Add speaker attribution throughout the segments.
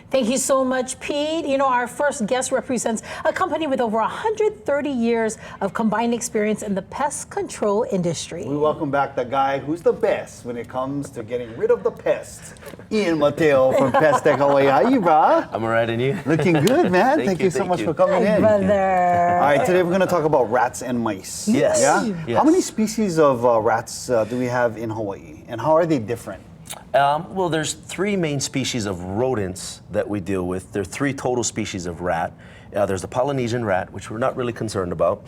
Speaker 1: Thank you so much, Pete. You know, our first guest represents a company with over 130 years of combined experience in the pest control industry.
Speaker 2: We welcome back the guy who's the best when it comes to getting rid of the pests. Ian Mateo from Pest Tech Hawaii. How are you, brah?
Speaker 3: I'm all right, and you?
Speaker 2: Looking good, man. Thank you so much for coming in.
Speaker 1: Brother.
Speaker 2: All right, today we're going to talk about rats and mice.
Speaker 3: Yes.
Speaker 2: Yeah?
Speaker 3: Yes.
Speaker 2: How many species of rats do we have in Hawaii, and how are they different?
Speaker 3: Well, there's 3 main species of rodents that we deal with. There are 3 total species of rat. There's the Polynesian rat, which we're not really concerned about.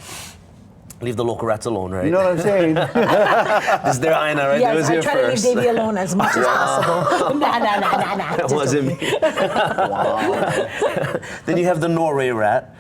Speaker 3: Leave the local rats alone, right?
Speaker 2: You know what I'm saying?
Speaker 3: This is their Aina, right?
Speaker 1: Yes,
Speaker 3: It was
Speaker 1: I try
Speaker 3: first.
Speaker 1: to leave Davey alone as much as possible. Nah.
Speaker 3: That wasn't me.
Speaker 2: Wow.
Speaker 3: Then you have the Norway rat,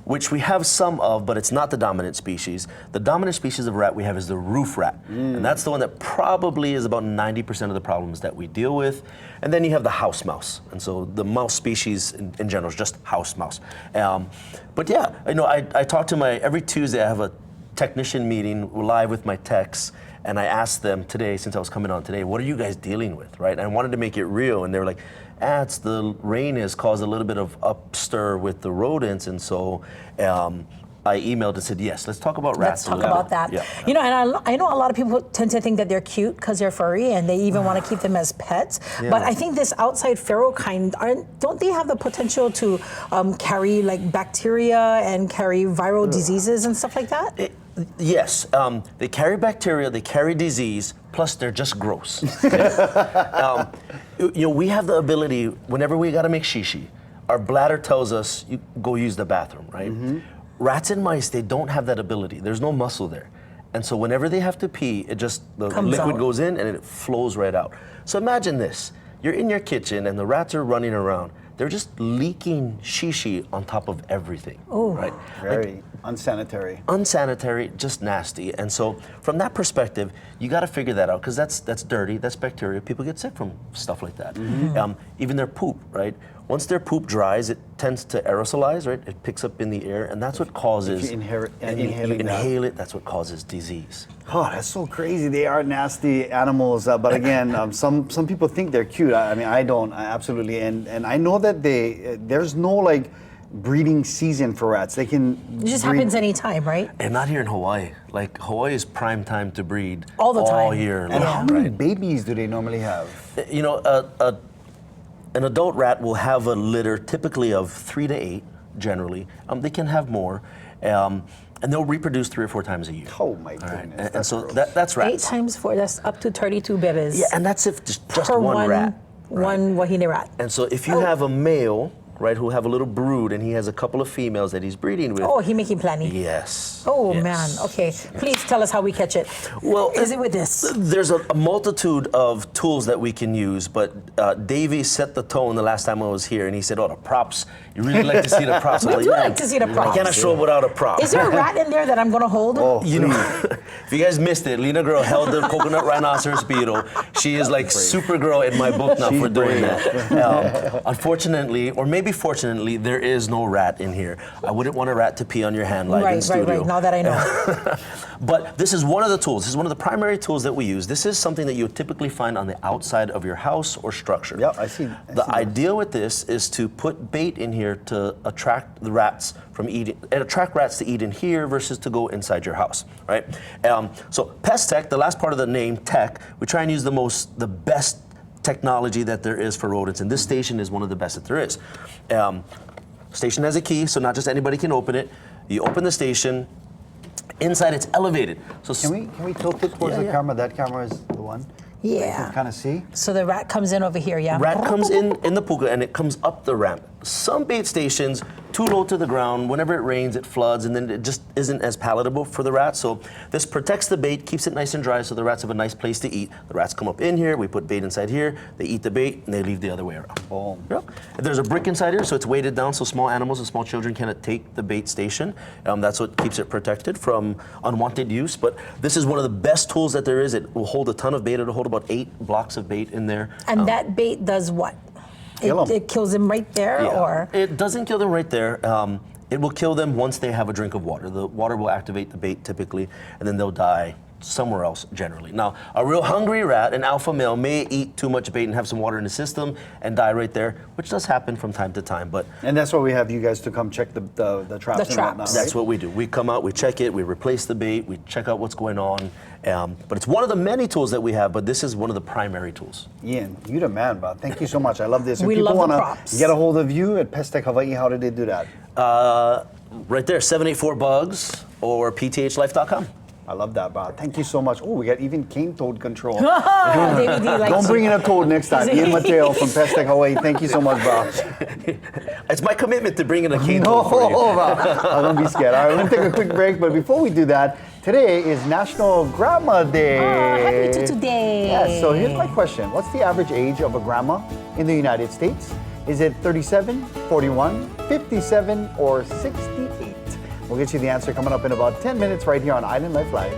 Speaker 3: which we have some of, but it's not the dominant species. The dominant species of rat we have is the roof rat. And that's the one that probably is about 90% of the problems that we deal with. And then you have the house mouse. And so the mouse species in general is just house mouse. But yeah, you know, I talk to every Tuesday I have a technician meeting live with my techs. And I asked them today, since I was coming on today, what are you guys dealing with, right? And I wanted to make it real, and they were like, it's the rain has caused a little bit of upstir with the rodents, and so I emailed and said, yes, let's talk about rats.
Speaker 1: Let's talk about that.
Speaker 3: Yeah.
Speaker 1: You know, and I know a lot of people tend to think that they're cute because they're furry, and they even want to keep them as pets.
Speaker 3: Yeah.
Speaker 1: But I think this outside pharaoh kind, don't they have the potential to carry like bacteria and carry viral diseases and stuff like that?
Speaker 3: Yes, they carry bacteria, they carry disease, plus they're just gross. Okay? You know, we have the ability, whenever we gotta make shishi, our bladder tells us, you go use the bathroom, right? Rats and mice, they don't have that ability. There's no muscle there. And so whenever they have to pee, the liquid goes in and it flows right out. So imagine this, you're in your kitchen and the rats are running around. They're just leaking shishi on top of everything, right?
Speaker 2: Very unsanitary.
Speaker 3: Unsanitary, just nasty. And so from that perspective, you got to figure that out, because that's dirty, that's bacteria. People get sick from stuff like that. Even their poop, right? Once their poop dries, it tends to aerosolize, right? It picks up in the air, and that's what causes.
Speaker 2: If you
Speaker 3: you inhale it, that's what causes disease.
Speaker 2: Oh, that's so crazy. They are nasty animals, but again, some people think they're cute. I mean, I don't. I absolutely, and I know that there's no like breeding season for rats. They can.
Speaker 1: It just happens anytime, right?
Speaker 3: And not here in Hawaii. Like Hawaii is prime time to breed
Speaker 1: all the time,
Speaker 3: all year long.
Speaker 2: And how many
Speaker 3: right?
Speaker 2: babies do they normally have?
Speaker 3: You know, an adult rat will have a litter typically of 3 to 8, generally. They can have more. And they'll reproduce 3 or 4 times a year.
Speaker 2: Oh my goodness!
Speaker 3: Right? And so that's rats.
Speaker 1: 8 times 4, that's up to 32 babies.
Speaker 3: Yeah, and that's if just
Speaker 1: per
Speaker 3: one rat.
Speaker 1: One wahine rat.
Speaker 3: And so if you have a male, right, who have a little brood, and he has a couple of females that he's breeding with.
Speaker 1: Oh, he making plenty.
Speaker 3: Yes.
Speaker 1: Oh
Speaker 3: yes.
Speaker 1: man. Okay. Please tell us how we catch it.
Speaker 3: Well,
Speaker 1: is it with this?
Speaker 3: There's a multitude of tools that we can use, but Davey set the tone the last time I was here, and he said, "Oh, the props. You really like to see the props."
Speaker 1: We do like to see the props.
Speaker 3: I cannot show up without a prop.
Speaker 1: Is there a rat in there that I'm gonna hold?
Speaker 2: Oh,
Speaker 3: you know, if you guys missed it, Lena Girl held the coconut rhinoceros beetle. She is like Supergirl in my book now for doing that. Unfortunately, or maybe fortunately, there is no rat in here. I wouldn't want a rat to pee on your hand live in studio.
Speaker 1: Right. Now that I know.
Speaker 3: But this is one of the tools. This is one of the primary tools that we use. This is something that you would typically find on the outside of your house or structure.
Speaker 2: Yeah, I see.
Speaker 3: The idea with this is to put bait in here to attract the rats from eating, and attract rats to eat in here versus to go inside your house, right? So Pest Tech, the last part of the name Tech, we try and use the best technology that there is for rodents, and this station is one of the best that there is. Station has a key, so not just anybody can open it. You open the station. Inside, it's elevated. So
Speaker 2: can we tilt it towards the camera? That camera is the one.
Speaker 1: Yeah.
Speaker 2: You can kind of see.
Speaker 1: So the rat comes in over here, yeah?
Speaker 3: Rat comes in the puka, and it comes up the ramp. Some bait stations, too low to the ground, whenever it rains, it floods, and then it just isn't as palatable for the rats. So this protects the bait, keeps it nice and dry, so the rats have a nice place to eat. The rats come up in here, we put bait inside here, they eat the bait, and they leave the other way around.
Speaker 2: Boom.
Speaker 3: Yep. There's a brick inside here, so it's weighted down, so small animals and small children cannot take the bait station. That's what keeps it protected from unwanted use. But this is one of the best tools that there is. It will hold a ton of bait. It'll hold about 8 blocks of bait in there.
Speaker 1: And that bait does what? It kills them right there, or?
Speaker 3: It doesn't kill them right there. It will kill them once they have a drink of water. The water will activate the bait typically, and then they'll die somewhere else generally. Now, a real hungry rat, an alpha male, may eat too much bait and have some water in the system and die right there, which does happen from time to time. But
Speaker 2: And that's why we have you guys to come check the traps
Speaker 1: The
Speaker 2: and whatnot,
Speaker 1: traps.
Speaker 2: right?
Speaker 3: that's what we do. We come out, we check it, we replace the bait, we check out what's going on. But it's one of the many tools that we have, but this is one of the primary tools.
Speaker 2: Ian, you the man, bro. Thank you so much. I love this. If
Speaker 1: We
Speaker 2: people
Speaker 1: love the
Speaker 2: wanna
Speaker 1: props.
Speaker 2: get a hold of you at Pest Tech Hawaii, how did they do that?
Speaker 3: Right there, 784-BUGS or pthlife.com.
Speaker 2: I love that, bro. Thank you so much. Oh, we got even cane toad control.
Speaker 1: David D likes
Speaker 2: Don't bring in a toad next time. Ian Mateo from Pest Tech Hawaii. Thank you so much, bro.
Speaker 3: It's my commitment to bring in a cane
Speaker 2: No,
Speaker 3: toad for you.
Speaker 2: bro. Don't be scared. All right, we're going to take a quick break. But before we do that, today is National Grandma Day.
Speaker 1: Happy to today.
Speaker 2: Yes, so here's my question. What's the average age of a grandma in the United States? Is it 37, 41, 57, or 68? We'll get you the answer coming up in about 10 minutes right here on Island Life Live.